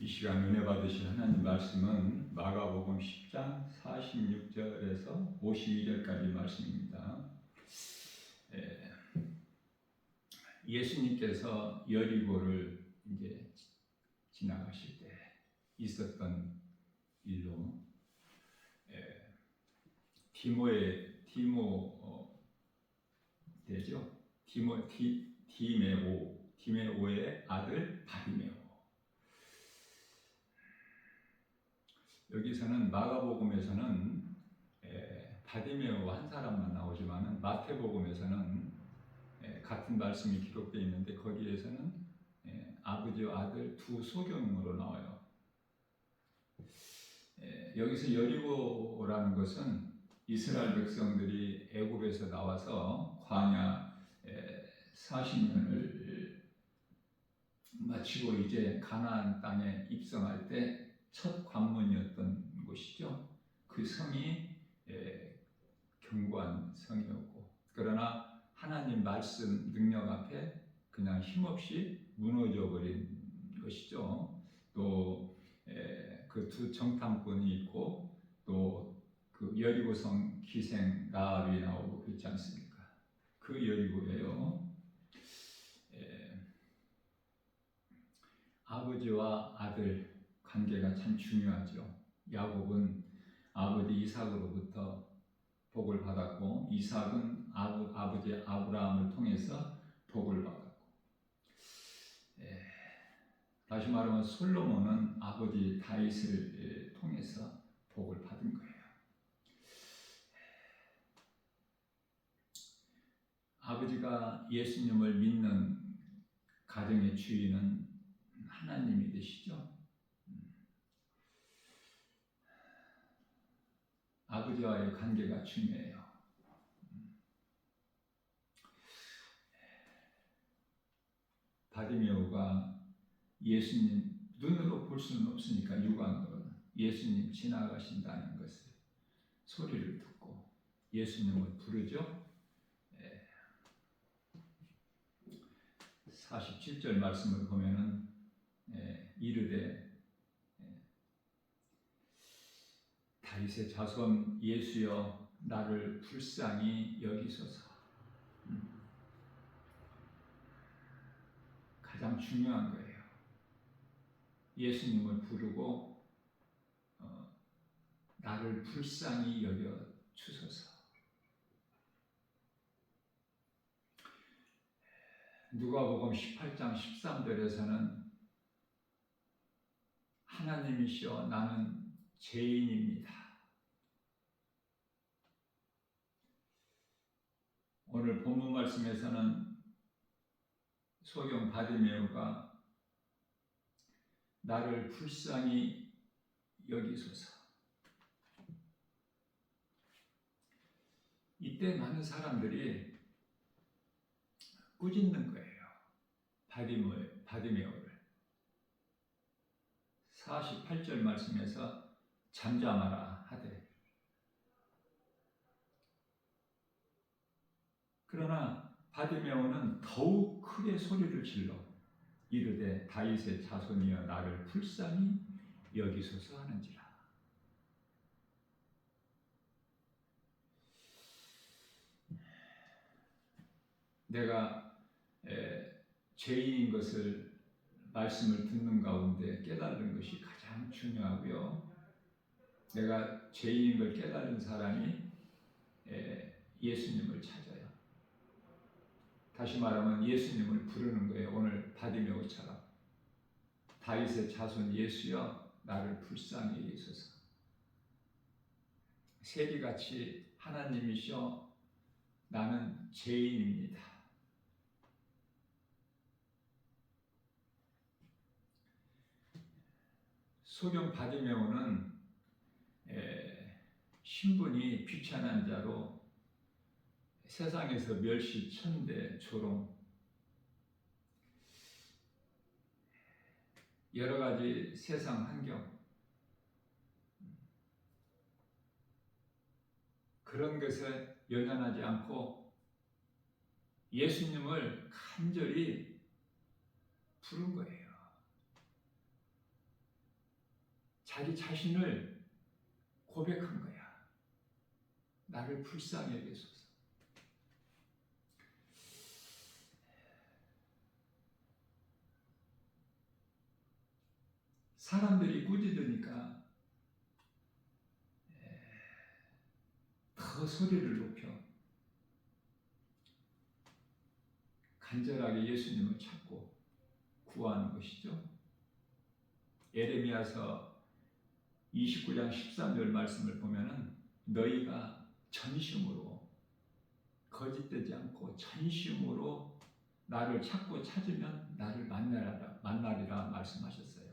이 시간 은혜 받으실 하나님 말씀은 마가복음 10장 46절에서 52절까지 말씀입니다. 예수님께서 여리고를 이제 지나가실 때 있었던 일로 되죠. 디메오의 아들 바디메오. 여기서는 마가복음에서는 바디메오 한 사람만 나오지만 마태복음에서는 같은 말씀이 기록되어 있는데 거기에서는 아버지와 아들 두 소경으로 나와요. 여기서 여리고라는 것은 이스라엘 백성들이 애굽에서 나와서 광야 40년을 마치고 이제 가나안 땅에 입성할 때 첫 관문이었던 곳이죠. 그 성이 견고한 성이었고, 그러나 하나님 말씀 능력 앞에 그냥 힘없이 무너져 버린 것이죠. 또 그 두 정탐꾼이 있고 또 그 여리고성 기생 라합이 나오고 그렇지 않습니까? 그 여리고예요. 아버지와 아들 관계가 참 중요하죠. 야곱은 아버지 이삭으로부터 복을 받았고 이삭은 아버지 아브라함을 통해서 복을 받았고, 다시 말하면 솔로몬은 아버지 다윗을 통해서 복을 받은 거예요. 아버지가 예수님을 믿는 가정의 주인은 하나님이 되시죠. 아버지와의 관계가 중요해요. 바디메오가 예수님 눈으로 볼 수는 없으니까 육안으로는 예수님 지나가신다는 것을 소리를 듣고 예수님을 부르죠. 47절 말씀을 보면은 이르되 다윗의 자손 예수여 나를 불쌍히 여기소서. 가장 중요한 거예요. 예수님을 부르고 나를 불쌍히 여겨 주소서. 누가복음 18장 13절에서는 하나님이시여 나는 죄인입니다. 오늘 본문 말씀에서는 소경 바디메오가 나를 불쌍히 여기소서. 이때 많은 사람들이 꾸짖는 거예요. 바디메오를. 48절 말씀에서 잠잠하라 하되, 그러나 바디메오는 더욱 크게 소리를 질러 이르되 다윗의 자손이여 나를 불쌍히 여기소서 하는지라. 내가 죄인인 것을 말씀을 듣는 가운데 깨달은 것이 가장 중요하고요. 내가 죄인인 걸 깨달은 사람이 예수님을 찾아요. 다시 말하면 예수님을 부르는 거예요. 오늘 바디메오처럼 다윗의 자손 예수여 나를 불쌍히 여기소서. 세리같이 하나님이시여 나는 죄인입니다. 소경 바디메오는 신분이 귀천한 자로 세상에서 멸시 천대 조롱 여러 가지 세상 환경 그런 것에 연연하지 않고 예수님을 간절히 부른 거예요. 자기 자신을 고백한 거야. 나를 불쌍히 여기소서. 사람들이 꾸짖으니까 더 소리를 높여 간절하게 예수님을 찾고 구하는 것이죠. 예레미야서 29장 13절 말씀을 보면은 너희가 전심으로 거짓되지 않고 전심으로 나를 찾고 찾으면 나를 만나리라 말씀하셨어요.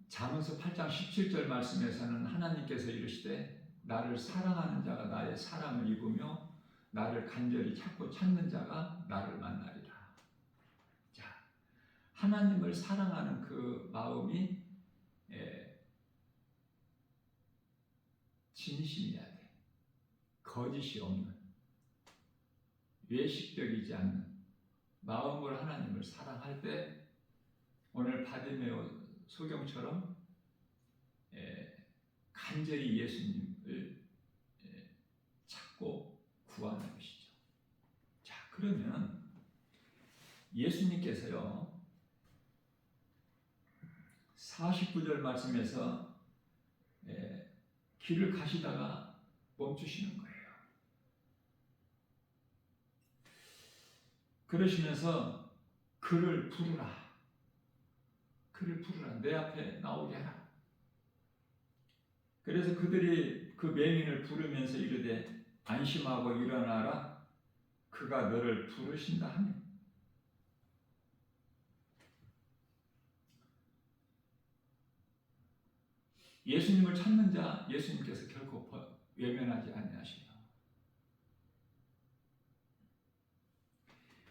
잠언서 8장 17절 말씀에서는 하나님께서 이르시되 나를 사랑하는 자가 나의 사랑을 입으며 나를 간절히 찾고 찾는 자가 나를 만나리라. 자, 하나님을 사랑하는 그 마음이 진심이어야 돼. 거짓이 없는, 외식적이지 않는 마음으로 하나님을 사랑할 때 오늘 바디메오 소경처럼 간절히 예수님을 찾고 구하는 것이죠. 자, 그러면 예수님께서요 49절 말씀에서 길을 가시다가 멈추시는 거예요. 그러시면서 그를 부르라. 그를 부르라. 내 앞에 나오게 하라. 그래서 그들이 그 맹인을 부르면서 이르되 안심하고 일어나라. 그가 너를 부르신다 하며. 예수님을 찾는 자 예수님께서 결코 외면하지 아니하시며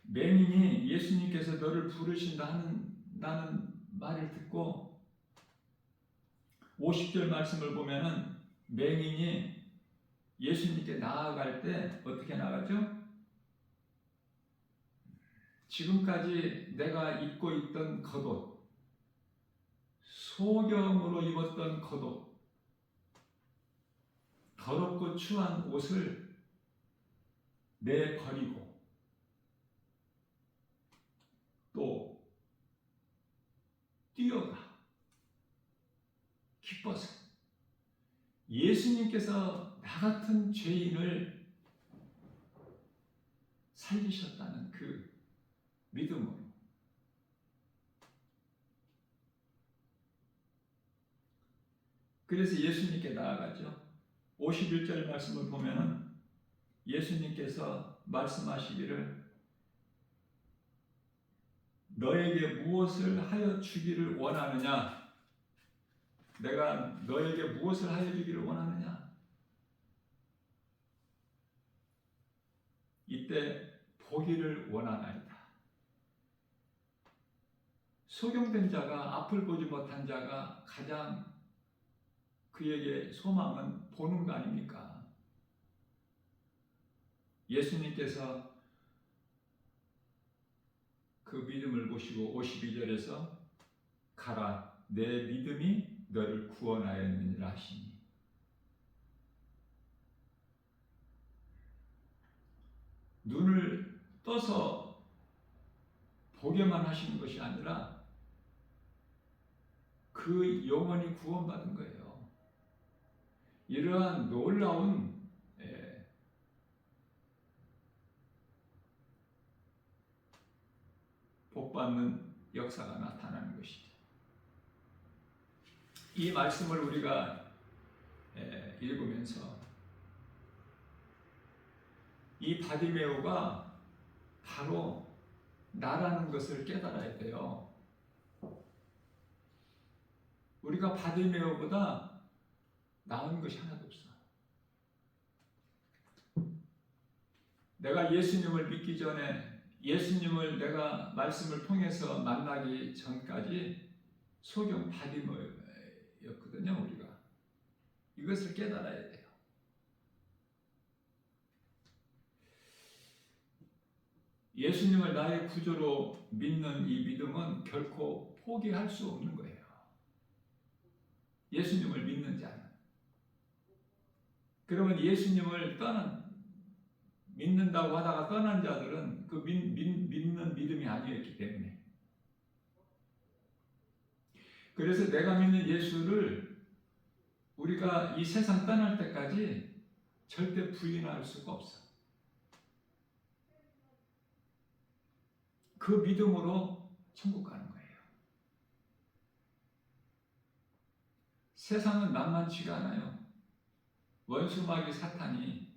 맹인이 예수님께서 너를 부르신다 하는 말을 듣고 50절 말씀을 보면은 맹인이 예수님께 나아갈 때 어떻게 나가죠? 지금까지 내가 입고 있던 겉옷, 소경으로 입었던 겉옷, 더럽고 추한 옷을 내버리고 또 뛰어가 기뻐서 예수님께서 나 같은 죄인을 살리셨다는 그 믿음으로 그래서 예수님께 나아가죠. 51절 말씀을 보면은 예수님께서 말씀하시기를 너에게 무엇을 하여 주기를 원하느냐? 내가 너에게 무엇을 하여 주기를 원하느냐? 이때 보기를 원하나이다. 소경된 자가 앞을 보지 못한 자가 가장 그에게 소망은 보는 거 아닙니까? 예수님께서 그 믿음을 보시고 52절에서 가라 내 믿음이 너를 구원하였느니라 하시니 눈을 떠서 보게만 하시는 것이 아니라 그 영혼이 구원받은 거예요. 이러한 놀라운 복받는 역사가 나타나는 것이죠. 이 말씀을 우리가 읽으면서 이 바디메오가 바로 나라는 것을 깨달아야 돼요. 우리가 바디메오보다 나은 것이 하나도 없어. 내가 예수님을 믿기 전에 예수님을 내가 말씀을 통해서 만나기 전까지 소경 바디메오였거든요. 우리가 이것을 깨달아야 돼요. 예수님을 나의 구주로 믿는 이 믿음은 결코 포기할 수 없는 거예요. 예수님을 믿는 자는. 그러면 예수님을 믿는다고 하다가 떠난 자들은 그 믿는 믿음이 아니었기 때문에. 그래서 내가 믿는 예수를 우리가 이 세상 떠날 때까지 절대 부인할 수가 없어. 그 믿음으로 천국 가는 거예요. 세상은 만만치가 않아요. 원수마귀 사탄이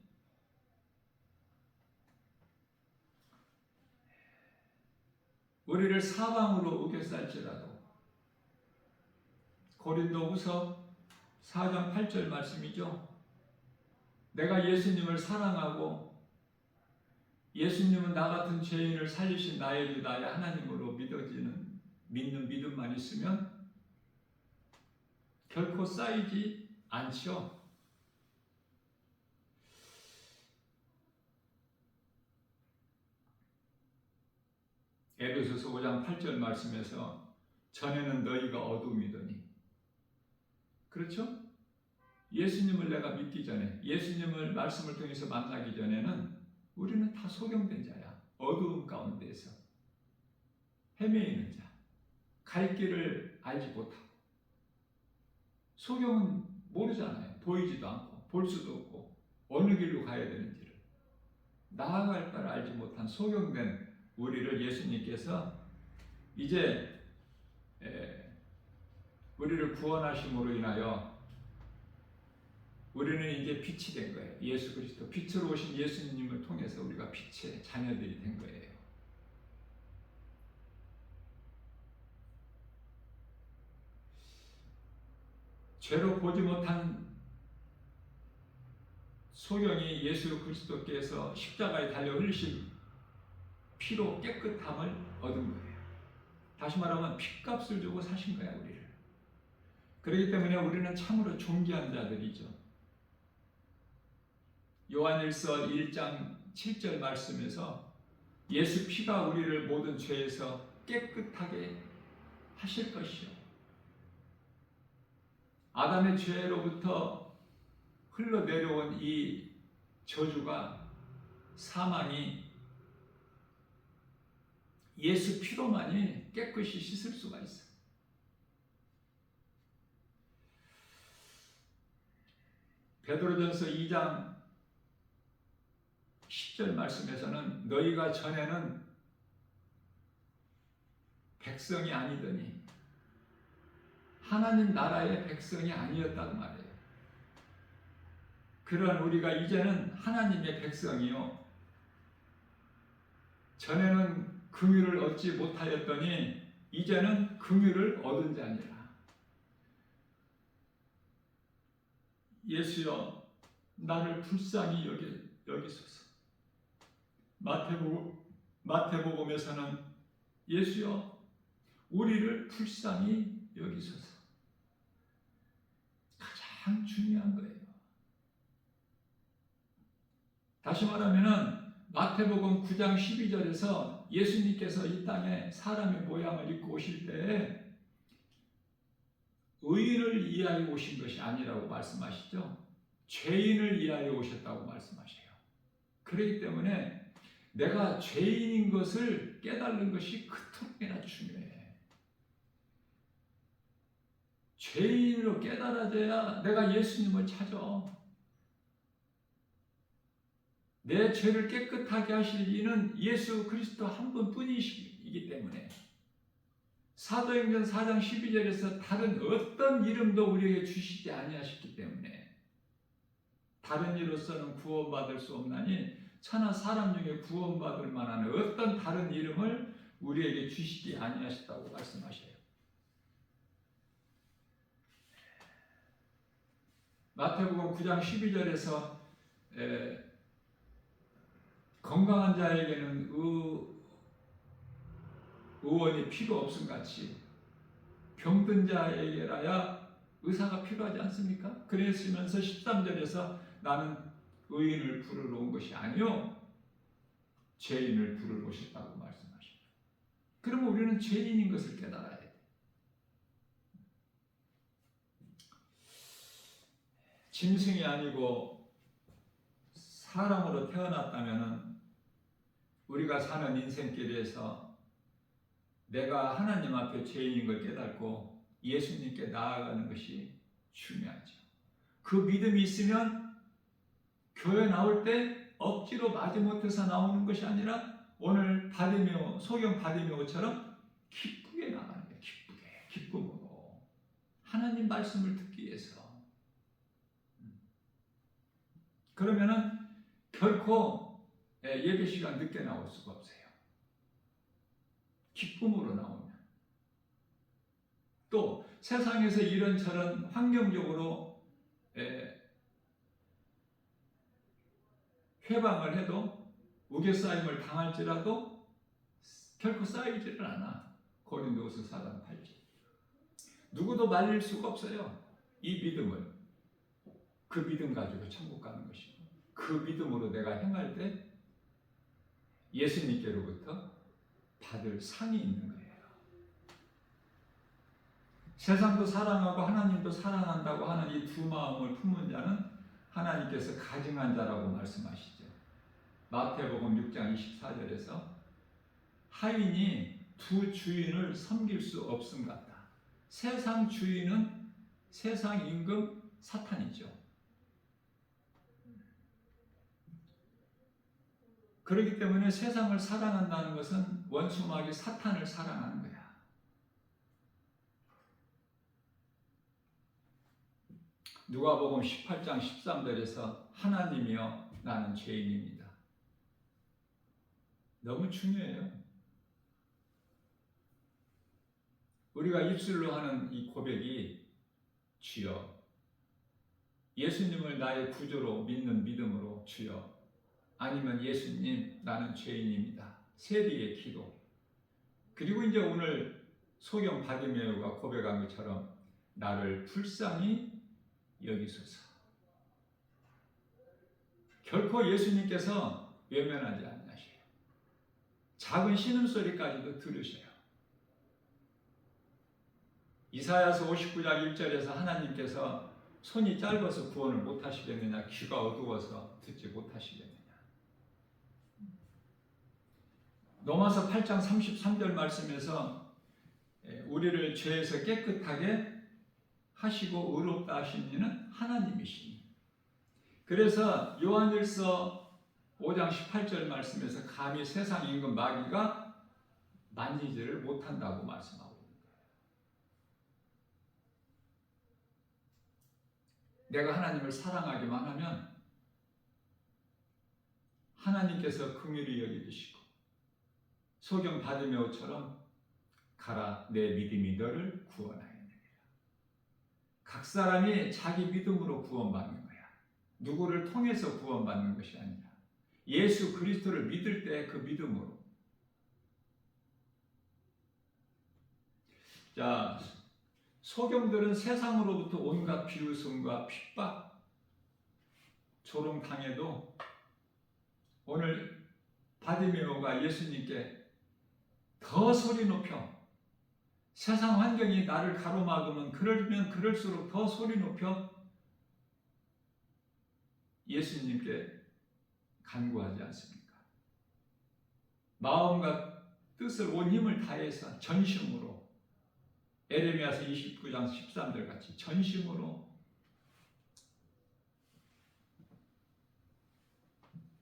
우리를 사방으로 우겨쌀지라도 고린도후서 4장 8절 말씀이죠. 내가 예수님을 사랑하고 예수님은 나 같은 죄인을 살리신 나의 주 나의 하나님으로 믿는 믿음만 있으면 결코 쌓이지 않죠. 에베소서 5장 8절 말씀에서 전에는 너희가 어둠이더니, 그렇죠? 예수님을 내가 믿기 전에, 예수님을 말씀을 통해서 만나기 전에는 우리는 다 소경된 자야. 어두움 가운데에서 헤매이는 자, 갈 길을 알지 못하고. 소경은 모르잖아요. 보이지도 않고 볼 수도 없고 어느 길로 가야 되는지를, 나아갈 바를 알지 못한 소경된 우리를 예수님께서 이제 우리를 구원하심으로 인하여 우리는 이제 빛이 된 거예요. 예수 그리스도, 빛으로 오신 예수님을 통해서 우리가 빛의 자녀들이 된 거예요. 죄로 보지 못한 소경이 예수 그리스도께서 십자가에 달려 흘리신 피로 깨끗함을 얻은 거예요. 다시 말하면 핏값을 주고 사신 거야, 우리를. 그렇기 때문에 우리는 참으로 존귀한 자들이죠. 요한일서 1장 7절 말씀에서 예수 피가 우리를 모든 죄에서 깨끗하게 하실 것이요. 아담의 죄로부터 흘러내려온 이 저주가, 사망이 예수 피로만이 깨끗이 씻을 수가 있어요. 베드로전서 2장 10절 말씀에서는 너희가 전에는 백성이 아니더니 하나님 나라의 백성이 아니었다고 말해요. 그런 우리가 이제는 하나님의 백성이요, 전에는 긍휼을 얻지 못하였더니 이제는 긍휼을 얻은 자니라. 예수여 나를 불쌍히 여기소서. 마태복음에서는 예수여 우리를 불쌍히 여기소서. 가장 중요한 거예요. 다시 말하면 마태복음 9장 12절에서 예수님께서 이 땅에 사람의 모양을 입고 오실 때에 의인을 위하여 오신 것이 아니라고 말씀하시죠. 죄인을 위하여 오셨다고 말씀하셔요. 그렇기 때문에 내가 죄인인 것을 깨달는 것이 그토록이나 중요해. 죄인으로 깨달아져야 내가 예수님을 찾아. 내 죄를 깨끗하게 하실 이는 예수 그리스도 한 분뿐이시기 때문에 사도행전 4장 12절에서 다른 어떤 이름도 우리에게 주시지 아니하셨기 때문에 다른 이로서는 구원받을 수 없나니 천하 사람 중에 구원받을 만한 어떤 다른 이름을 우리에게 주시지 아니하셨다고 말씀하셔요. 마태복음 9장 12절에서 건강한 자에게는 의원이 필요 없음 같이 병든 자에게라야 의사가 필요하지 않습니까? 그랬으면서 13절에서 나는 의인을 부르러 온 것이 아니요 죄인을 부르러 오셨다고 말씀하십니다. 그러면 우리는 죄인인 것을 깨달아야 돼. 짐승이 아니고 사람으로 태어났다면 우리가 사는 인생길에서 내가 하나님 앞에 죄인인 걸 깨닫고 예수님께 나아가는 것이 중요하죠. 그 믿음이 있으면 교회 나올 때 억지로 마지못해서 나오는 것이 아니라 오늘 바디메오, 소경 바디메오처럼 기쁘게 나가는 거예요. 기쁘게, 기쁨으로. 하나님 말씀을 듣기 위해서. 그러면은 결코 예배 시간 늦게 나올 수가 없어요. 기쁨으로 나오면. 또 세상에서 이런저런 환경적으로 회방을 해도 우겨싸임을 당할지라도 결코 쌓이지를 않아. 고린도후서 4장 8절. 누구도 말릴 수가 없어요. 이 믿음을. 그 믿음 가지고 천국 가는 것이고 그 믿음으로 내가 행할 때 예수님께로부터 받을 상이 있는 거예요. 세상도 사랑하고 하나님도 사랑한다고 하는 이 두 마음을 품은 자는 하나님께서 가증한 자라고 말씀하시죠. 마태복음 6장 24절에서 하인이 두 주인을 섬길 수 없음 같다. 세상 주인은 세상 임금 사탄이죠. 그렇기 때문에 세상을 사랑한다는 것은 원수마귀 사탄을 사랑하는 거야. 누가복음 18장 13절에서 하나님이여 나는 죄인입니다. 너무 중요해요. 우리가 입술로 하는 이 고백이 주여, 예수님을 나의 구주로 믿는 믿음으로 주여, 아니면 예수님 나는 죄인입니다. 세리의 기도. 그리고 이제 오늘 소경 바디메오가 고백한 것처럼 나를 불쌍히 여기소서. 결코 예수님께서 외면하지 않으셔요. 작은 신음소리까지도 들으셔요. 이사야서 59장 1절에서 하나님께서 손이 짧아서 구원을 못하시겠느냐, 귀가 어두워서 듣지 못하시겠느냐. 로마서 8장 33절 말씀에서 우리를 죄에서 깨끗하게 하시고 의롭다 하신 이는 하나님이시니. 그래서 요한일서 5장 18절 말씀에서 감히 세상 임금 마귀가 만지지를 못한다고 말씀하고 있는 거예요. 내가 하나님을 사랑하기만 하면 하나님께서 긍휼히 여기시고 소경 바디메오처럼 가라 내 믿음이 너를 구원하였느니라. 각 사람이 자기 믿음으로 구원받는 거야. 누구를 통해서 구원받는 것이 아니라 예수 그리스도를 믿을 때 그 믿음으로. 자, 소경들은 세상으로부터 온갖 비웃음과 핍박, 조롱당해도 오늘 바디메오가 예수님께 더 소리 높여, 세상 환경이 나를 가로막으면 그러면 그럴수록 더 소리 높여 예수님께 간구하지 않습니까? 마음과 뜻을 온 힘을 다해서 전심으로, 에레미야서 29장 13절 같이 전심으로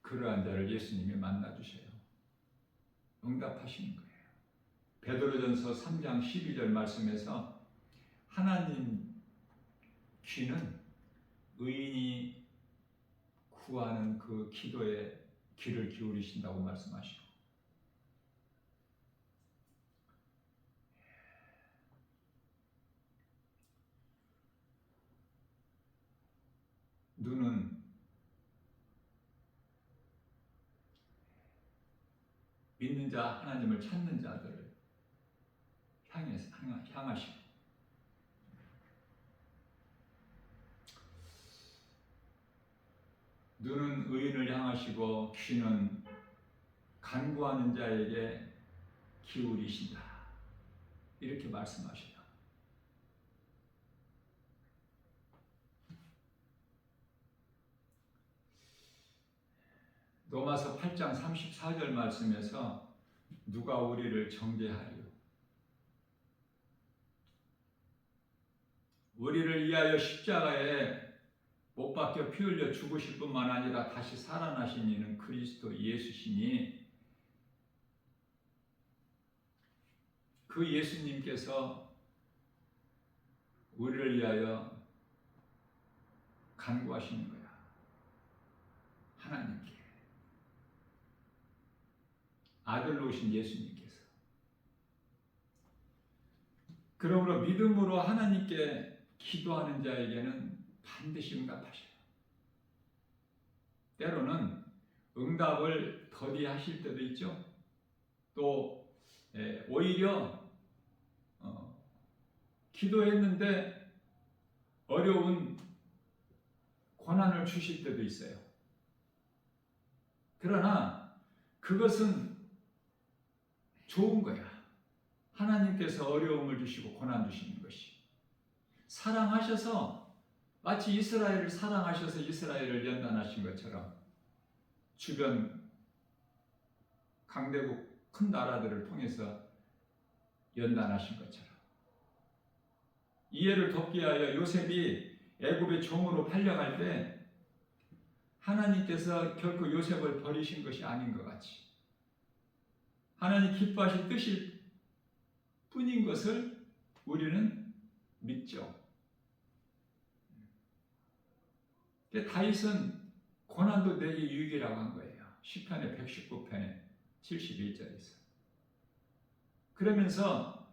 그러한 자를 예수님이 만나주셔요. 응답하시는 거예요. 베드로전서 3장 12절 말씀에서 하나님 귀는 의인이 구하는 그 기도에 귀를 기울이신다고 말씀하시고, 눈은 믿는 자, 하나님을 찾는 자들을 향하시고, 눈은 의인을 향하시고 귀는 간구하는 자에게 기울이신다. 이렇게 말씀하셔요. 로마서 8장 34절 말씀에서 누가 우리를 정죄하리요? 우리를 위하여 십자가에 못 박혀 피 흘려 죽으실 뿐만 아니라 다시 살아나신 이는 그리스도 예수시니 그 예수님께서 우리를 위하여 간구하시는 거야. 하나님께. 아들로 오신 예수님께서. 그러므로 믿음으로 하나님께 기도하는 자에게는 반드시 응답하셔요. 때로는 응답을 더디하실 때도 있죠. 또 오히려 기도했는데 어려운 고난을 주실 때도 있어요. 그러나 그것은 좋은 거야. 하나님께서 어려움을 주시고 고난 주시는 것이. 사랑하셔서 마치 이스라엘을 사랑하셔서 이스라엘을 연단하신 것처럼 주변 강대국 큰 나라들을 통해서 연단하신 것처럼 이해를 돕기 위하여 요셉이 애굽의 종으로 팔려갈 때 하나님께서 결코 요셉을 버리신 것이 아닌 것 같이 하나님 기뻐하실 뜻일 뿐인 것을 우리는 믿죠. 다윗은 고난도 내게 유익이라고 한 거예요. 시편의 119편에 71절에 있어. 그러면서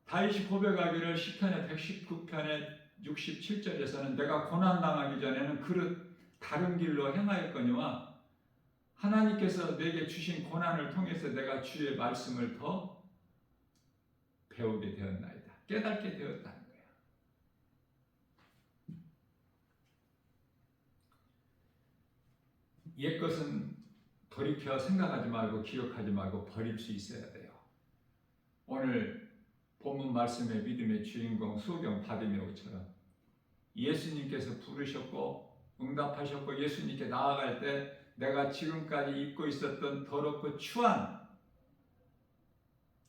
다윗이 고백하기를 시편의 119편의 67절에서는 내가 고난당하기 전에는 그릇 다른 길로 행하였거니와 하나님께서 내게 주신 고난을 통해서 내가 주의 말씀을 더 배우게 되었나이다. 깨닫게 되었다는 거예요. 옛것은 돌이켜 생각하지 말고 기억하지 말고 버릴 수 있어야 돼요. 오늘 본문 말씀의 믿음의 주인공 소경 바디메오처럼 예수님께서 부르셨고 응답하셨고 예수님께 나아갈 때 내가 지금까지 입고 있었던 더럽고 추한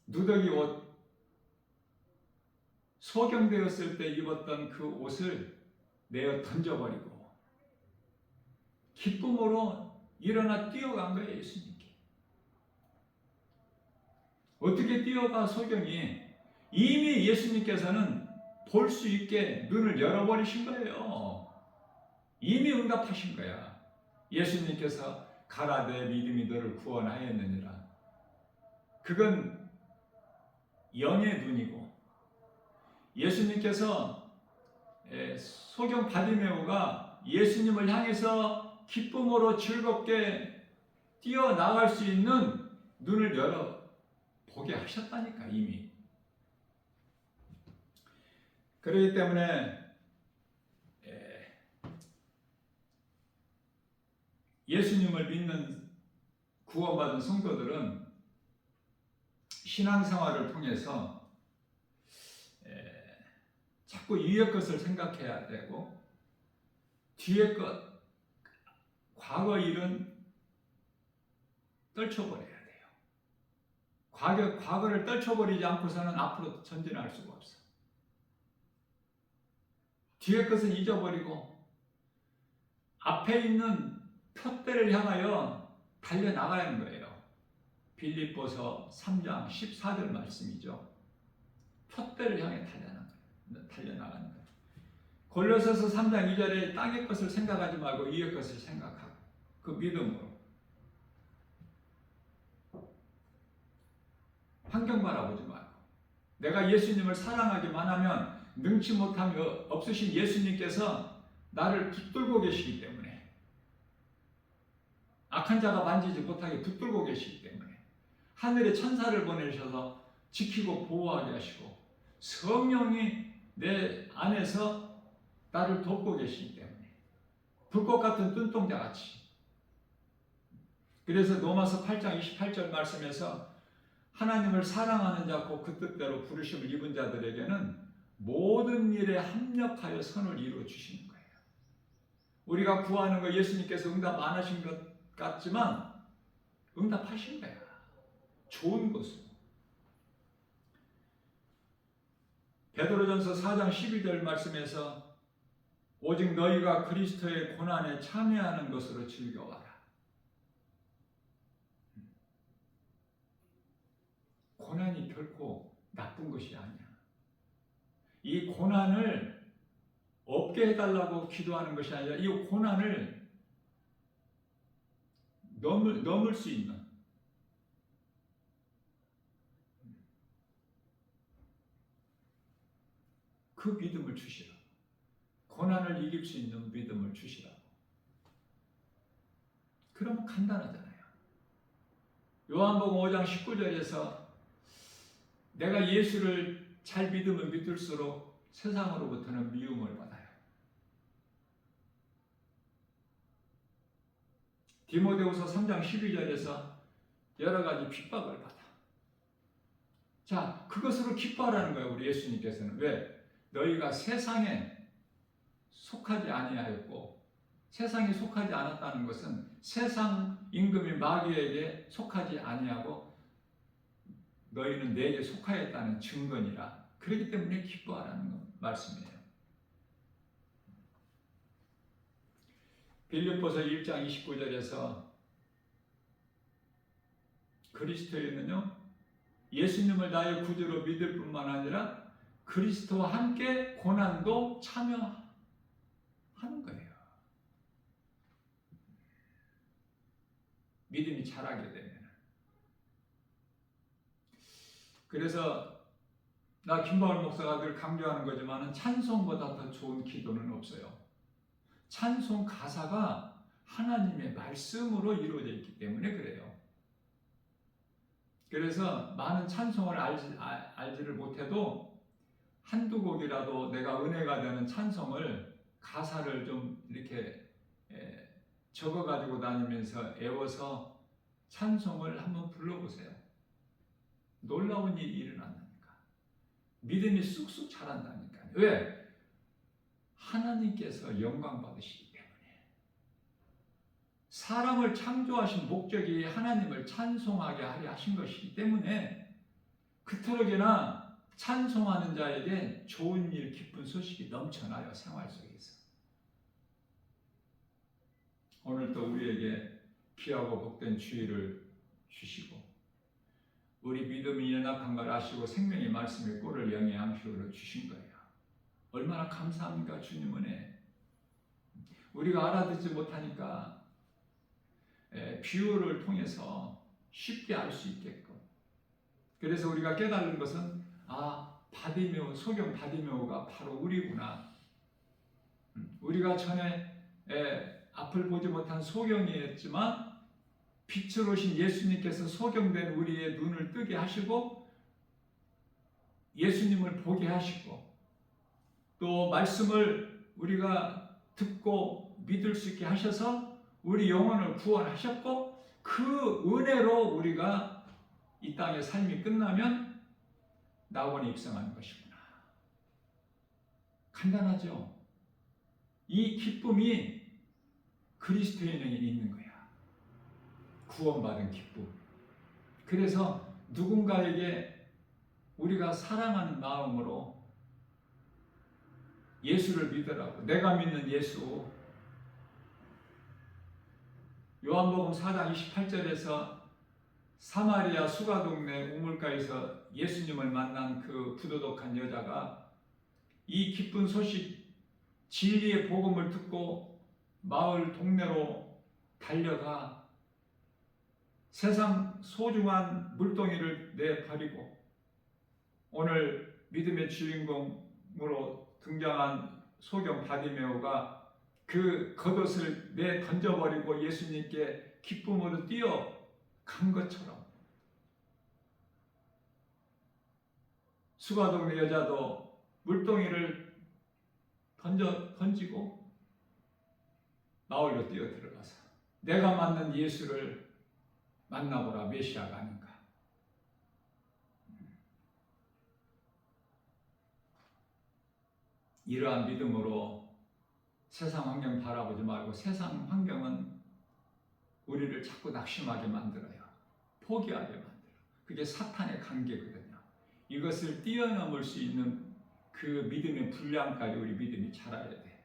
누더기 옷, 소경되었을 때 입었던 그 옷을 내어 던져버리고 기쁨으로 일어나 뛰어간 거예요. 예수님께. 어떻게 뛰어가 소경이 이미 예수님께서는 볼 수 있게 눈을 열어버리신 거예요. 이미 응답하신 거야. 예수님께서 가라 내 믿음이 너를 구원하였느니라. 그건 영의 눈이고 예수님께서 소경 바디메오가 예수님을 향해서 기쁨으로 즐겁게 뛰어나갈 수 있는 눈을 열어 보게 하셨다니까 이미. 그렇기 때문에 예수님을 믿는 구원받은 성도들은 신앙생활을 통해서 자꾸 위의 것을 생각해야 되고 뒤의 것, 과거 일은 떨쳐버려야 돼요. 과거를 떨쳐버리지 않고서는 앞으로 전진할 수가 없어. 뒤의 것은 잊어버리고 앞에 있는 표대를 향하여 달려나가야 하는 거예요. 빌립보서 3장 14절 말씀이죠. 표대를 향해 달려나가는 거예요. 골로새서 3장 2절에 땅의 것을 생각하지 말고 위의 것을 생각하고 그 믿음으로 환경 바라보지 말고 내가 예수님을 사랑하기만 하면 능치 못함이 없으신 예수님께서 나를 붙들고 계시기 때문에 악한 자가 만지지 못하게 붙들고 계시기 때문에 하늘에 천사를 보내셔서 지키고 보호하게 하시고 성령이 내 안에서 나를 돕고 계시기 때문에 불꽃 같은 눈동자같이. 그래서 로마서 8장 28절 말씀에서 하나님을 사랑하는 자 곧 그 뜻대로 부르심을 입은 자들에게는 모든 일에 합력하여 선을 이루어 주시는 거예요. 우리가 구하는 거 예수님께서 응답 안 하신 것 같지만 응답하신 거야. 좋은 것으로. 베드로전서 4장 12절 말씀에서 오직 너희가 그리스도의 고난에 참여하는 것으로 즐겨와라. 고난이 결코 나쁜 것이 아니야. 이 고난을 없게 해달라고 기도하는 것이 아니라 이 고난을 넘을 수 있는 그 믿음을 주시라. 고난을 이길 수 있는 믿음을 주시라. 그러면 간단하잖아요. 요한복음 5장 19절에서 내가 예수를 잘 믿으면 믿을수록 세상으로부터는 미움을 받아요. 디모데후서 3장 12절에서 여러 가지 핍박을 받아. 자, 그것으로 기뻐하라는 거예요. 우리 예수님께서는. 왜? 너희가 세상에 속하지 아니하였고, 세상에 속하지 않았다는 것은 세상 임금인 마귀에게 속하지 아니하고 너희는 내게 속하였다는 증거니라. 그렇기 때문에 기뻐하라는 말씀이에요. 빌립보서 1장 29절에서 그리스도인은요, 예수님을 나의 구주로 믿을 뿐만 아니라 그리스도와 함께 고난도 참여하는 거예요. 믿음이 자라게 되면. 그래서 나 김바울 목사가 늘 강조하는 거지만 찬송보다 더 좋은 기도는 없어요. 찬송 가사가 하나님의 말씀으로 이루어져 있기 때문에 그래요. 그래서 많은 찬송을 알지를 못해도 한두 곡이라도 내가 은혜가 되는 찬송을 가사를 좀 이렇게 적어가지고 다니면서 애워서 찬송을 한번 불러보세요. 놀라운 일이 일어난다니까. 믿음이 쑥쑥 자란다니까요. 왜? 하나님께서 영광 받으시기 때문에. 사람을 창조하신 목적이 하나님을 찬송하게 하려 하신 것이기 때문에 그토록이나 찬송하는 자에게 좋은 일, 기쁜 소식이 넘쳐나요. 생활 속에서. 오늘도 우리에게 귀하고 복된 주의를 주시고 우리 믿음이 연약한 걸 아시고 생명의 말씀의 꼴을 영의 양식으로 주신 거예요. 얼마나 감사합니까? 주님 은혜. 우리가 알아듣지 못하니까 비유를 통해서 쉽게 알 수 있게끔. 그래서 우리가 깨달은 것은 바디메오, 소경 바디메오가 바로 우리구나. 우리가 전에 앞을 보지 못한 소경이었지만 빛으로 오신 예수님께서 소경된 우리의 눈을 뜨게 하시고 예수님을 보게 하시고 또 말씀을 우리가 듣고 믿을 수 있게 하셔서 우리 영혼을 구원하셨고 그 은혜로 우리가 이 땅의 삶이 끝나면 낙원에 입성하는 것이구나. 간단하죠? 이 기쁨이 그리스도인에게 있는 거야. 구원받은 기쁨. 그래서 누군가에게 우리가 사랑하는 마음으로 예수를 믿으라고, 내가 믿는 예수. 요한복음 4장 28절에서 사마리아 수가 동네 우물가에서 예수님을 만난 그 부도덕한 여자가 이 기쁜 소식, 진리의 복음을 듣고 마을 동네로 달려가 세상 소중한 물동이를 내버리고 오늘 믿음의 주인공으로 등장한 소경 바디메오가 그 겉옷을 내 던져버리고 예수님께 기쁨으로 뛰어간 것처럼 수가동네 여자도 물동이를 던지고 마을로 뛰어 들어가서 내가 만난 예수를 만나보라. 메시아가 아닌가. 이러한 믿음으로 세상 환경 바라보지 말고 세상 환경은 우리를 자꾸 낙심하게 만들어요. 포기하게 만들어요. 그게 사탄의 관계거든요. 이것을 뛰어넘을 수 있는 그 믿음의 분량까지 우리 믿음이 자라야 돼.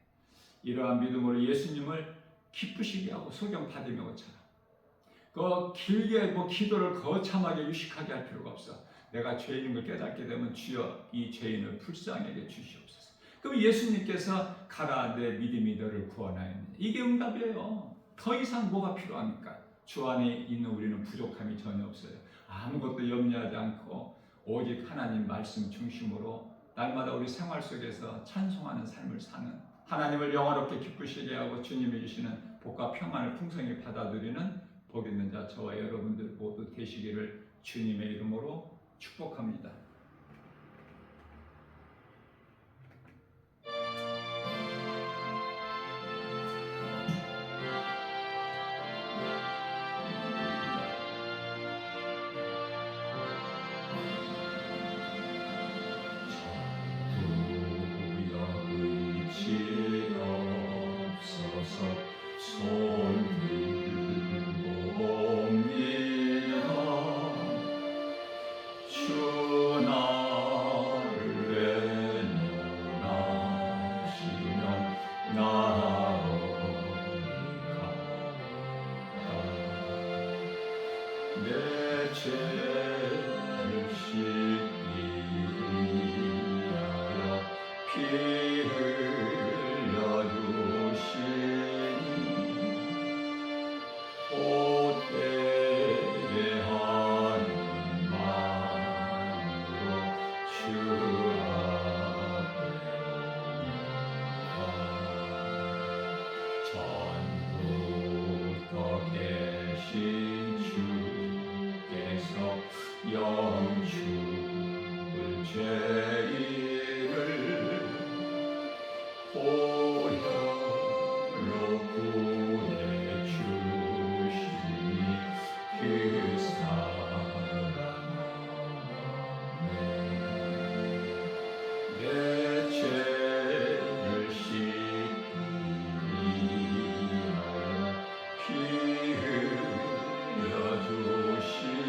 이러한 믿음으로 예수님을 기쁘시게 하고 소경 받으며 오처럼 그 길게 기도를 거참하게 유식하게 할 필요가 없어. 내가 죄인인 걸 깨닫게 되면 주여 이 죄인을 불쌍하게 주시옵소서. 그럼 예수님께서 가라 내 믿음이 너를 구원하였느냐. 이게 응답이에요. 더 이상 뭐가 필요합니까? 주 안에 있는 우리는 부족함이 전혀 없어요. 아무것도 염려하지 않고 오직 하나님 말씀 중심으로 날마다 우리 생활 속에서 찬송하는 삶을 사는, 하나님을 영화롭게 기쁘시게 하고 주님이 주시는 복과 평안을 풍성히 받아들이는 복 있는 자 저와 여러분들 모두 되시기를 주님의 이름으로 축복합니다. 내 죄를 씻기 위하여 피 흘려 주시니 보태게 하는 마음으로 주 앞에 전부터 계신 주께서 영죽을 죄인을 보혈로 구해 주시니 그 사랑하네. 내 죄를 씻기 위하여 피 흘려 주시니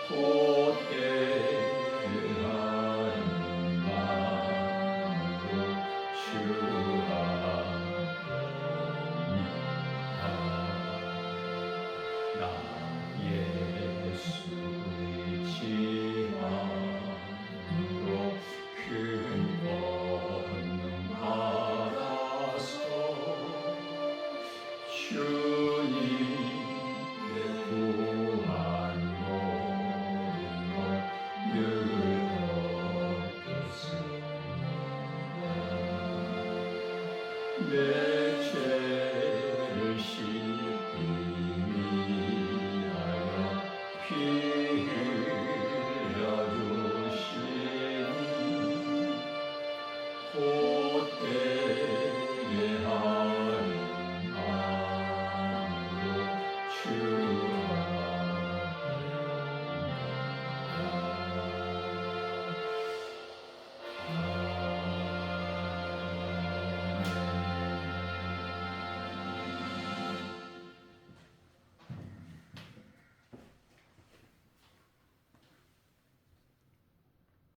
보태게 하는 마음으로 주 앞에 나 예수